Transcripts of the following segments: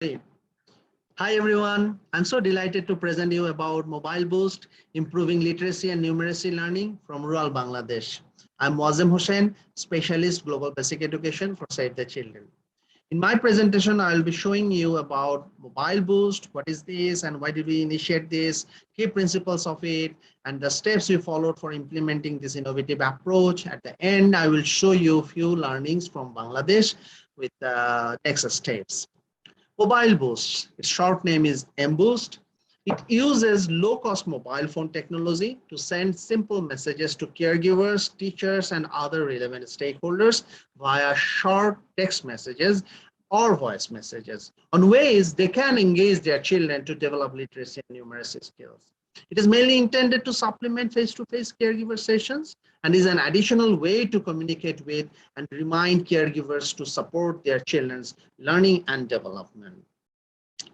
Hey. Hi everyone, I'm so delighted to present you about Mobile Boost, improving literacy and numeracy learning from rural Bangladesh. I'm Moazzem Hossain, specialist global basic education for Save the Children. In my presentation, I'll be showing you about Mobile Boost, what is this and why did we initiate this, key principles of it, and the steps we followed for implementing this innovative approach. At the end, I will show you a few learnings from Bangladesh with the next steps. Mobile Boost, its short name is mBoost. It uses low-cost mobile phone technology to send simple messages to caregivers, teachers, and other relevant stakeholders via short text messages or voice messages on ways they can engage their children to develop literacy and numeracy skills. It is mainly intended to supplement face-to-face caregiver sessions and is an additional way to communicate with and remind caregivers to support their children's learning and development.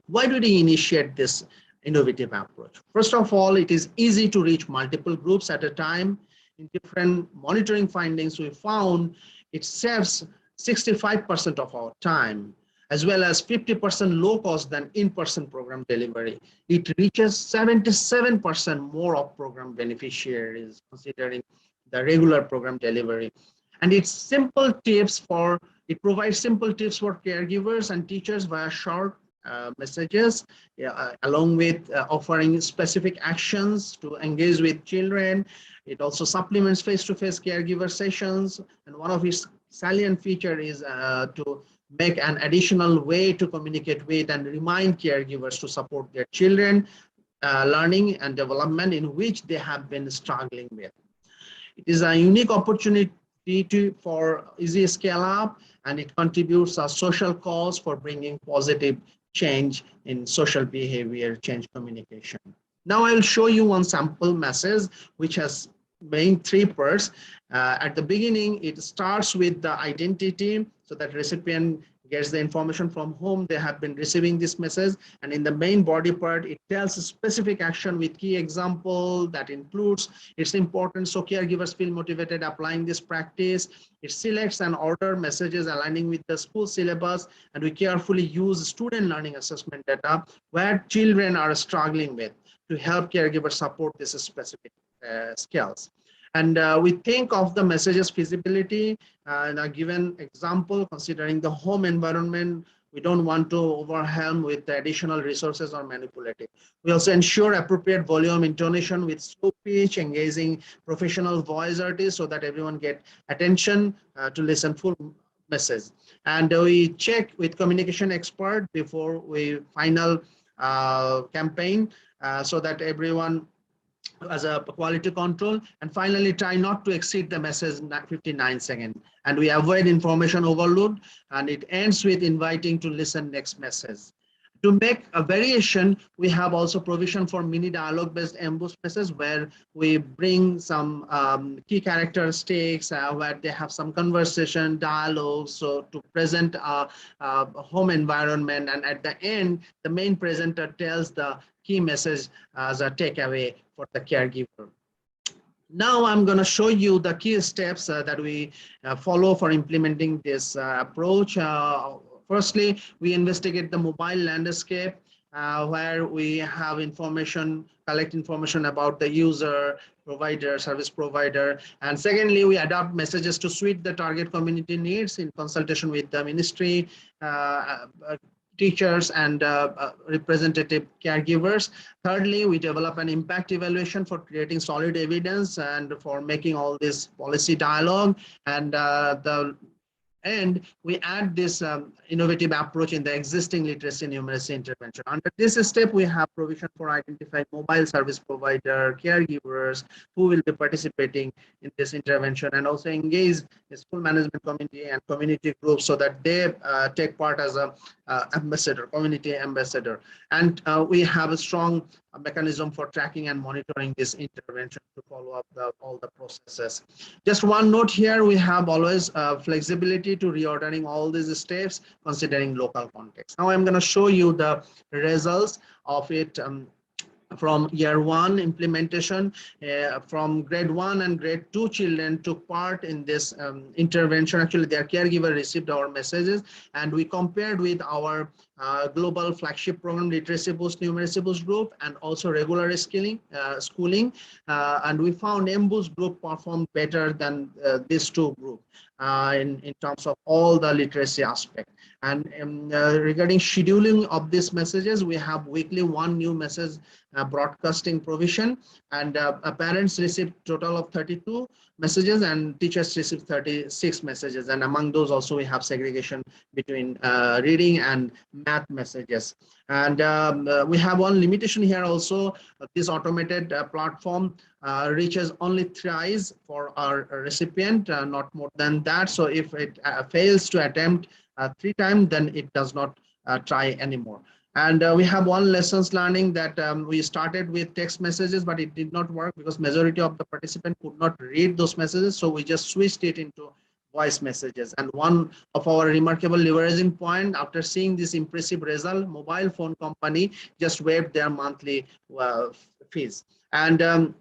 Why did we initiate this innovative approach? First of all, it is easy to reach multiple groups at a time. In different monitoring findings, we found it saves 65% of our time, as well as 50% low cost than in-person program delivery. It reaches 77% more of program beneficiaries considering the regular program delivery. And it provides simple tips for caregivers and teachers via short messages, along with offering specific actions to engage with children. It also supplements face-to-face caregiver sessions, and one of its salient feature is to make an additional way to communicate with and remind caregivers to support their children learning and development in which they have been struggling with. It is a unique opportunity for easy scale up, and it contributes a social cause for bringing positive change in social behavior, change communication. Now I will show you one sample message which has main three parts. At the beginning, it starts with the identity, so that recipient gets the information from whom they have been receiving this message. And in the main body part, it tells a specific action with key example that includes its importance, so caregivers feel motivated applying this practice. It selects and order messages aligning with the school syllabus, and we carefully use student learning assessment data where children are struggling with to help caregivers support this specific skills. And we think of the messages feasibility in a given example, considering the home environment. We don't want to overwhelm with the additional resources or manipulative. We also ensure appropriate volume intonation with slow pitch, engaging professional voice artists so that everyone get attention to listen full message. And we check with communication expert before we final campaign so that everyone as a quality control. And finally, try not to exceed the message 59 seconds, and we avoid information overload, and it ends with inviting to listen next message. To make a variation, we have also provision for mini dialogue based mBoost message where we bring some key characteristics where they have some conversation, dialogue, so to present a home environment, and at the end, the main presenter tells the key message as a takeaway for the caregiver. Now I'm going to show you the key steps that we follow for implementing this approach. Firstly, we investigate the mobile landscape where we have information, collect information about the user, provider, service provider. And secondly, we adapt messages to suit the target community needs in consultation with the ministry, teachers, and representative caregivers. Thirdly, we develop an impact evaluation for creating solid evidence and for making all this policy dialogue. And we add this innovative approach in the existing literacy and numeracy intervention. Under this step, we have provision for identifying mobile service provider, caregivers who will be participating in this intervention, and also engage the school management committee and community groups so that they take part as a ambassador, community ambassador. And we have a strong mechanism for tracking and monitoring this intervention to follow up all the processes. Just one note here, we have always flexibility to reordering all these steps considering local context. Now I'm going to show you the results of it from year one implementation. From grade 1 and grade 2 children took part in this intervention. Actually, their caregiver received our messages, and we compared with our global flagship program Literacy Boost, Numeracy Boost group, and also regular schooling. And we found mBoost group performed better than these two groups in terms of all the literacy aspect. And regarding scheduling of these messages, we have weekly one new message broadcasting provision, and parents receive total of 32 messages and teachers receive 36 messages. And among those also we have segregation between reading and math messages. And we have one limitation here also. This automated platform reaches only thrice for our recipient, not more than that. So if it fails to attempt 3 times, then it does not try anymore. And we have one lessons learning that we started with text messages, but it did not work because majority of the participants could not read those messages. So we just switched it into voice messages. And one of our remarkable leveraging point, after seeing this impressive result, mobile phone company just waived their monthly fees. And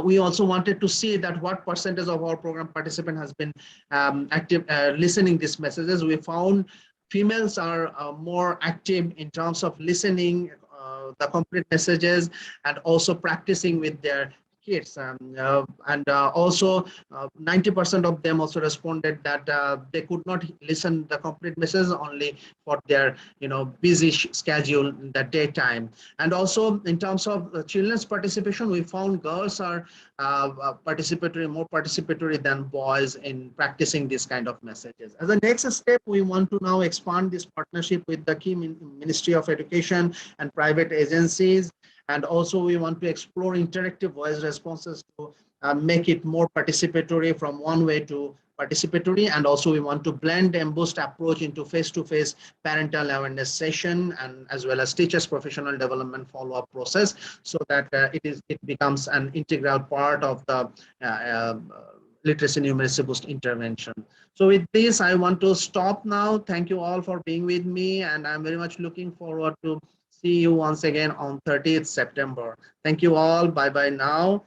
we also wanted to see that what percentage of our program participant has been active listening these messages. We found females are more active in terms of listening the complete messages and also practicing with their kids. And also 90% of them also responded that they could not listen the complete message only for their busy schedule in the daytime. And also in terms of children's participation, we found girls are more participatory than boys in practicing this kind of messages. As a next step, we want to now expand this partnership with the key Ministry of Education and private agencies. And also we want to explore interactive voice responses to make it more participatory from one way to participatory. And also we want to blend mBoost approach into face-to-face parental awareness session, and as well as teachers professional development follow-up process, so that it becomes an integral part of the literacy numeracy boost intervention. So with this, I want to stop now. Thank you all for being with me, and I'm very much looking forward to see you once again on 30th September. Thank you all. Bye bye now.